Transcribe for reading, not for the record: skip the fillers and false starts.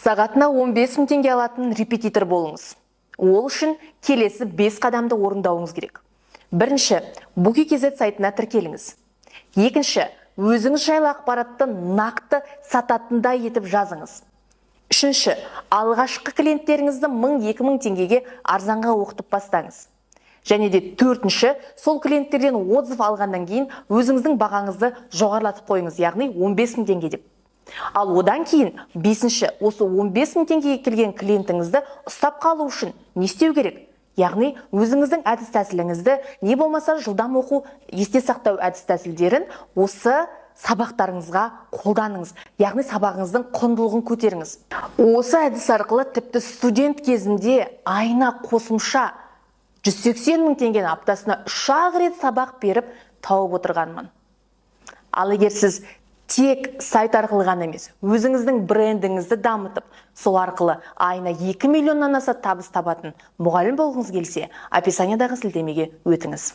Сағатына 15 мың теңге алатын репетитор болыңыз. Ол үшін келесі 5 қадамды орындауыңыз керек. Бірінші, Booking.kz сайтына тіркеліңіз. Екінші, өзіңіз жайлы ақпаратты нақты сататындай етіп жазыңыз. Үшінші, алғашқы клиенттеріңізді 1000-2000 теңгеге арзанға оқытып бастаңыз. Және де төртінші, сол клиенттерден отзыв алғаннан кейін өзіңіздің бағаңызды жоғарлатып қойыңыз, яғни 15 мың теңге деп. Ал одан кейін бесінші, осы 15 мың теңгеге келген клиентіңізді ұстап қалу үшін не істеу керек? Яғни өзіңіздің әдіс тәсіліңізді, не болмаса жылдам оқу, есте сақтау әдіс тәсілдерін осы сабақтарыңызға қолданыңыз. Яғни сабағыңыздың құндылығын көтеріңіз. Осы әдіс арқылы тіпті студент кезінде айына қосымша 180 мың теңгені аптасына 3 рет сабақ беріп тауып отырғанмын. Ал егер сіз тек сайт арқылы ғана емес, өзіңіздің брендіңізді дамытып, сол арқылы айына 2 миллионнан аса табыс табатын мұғалім болғыңыз келсе, описаниедағы сілтемеге өтіңіз.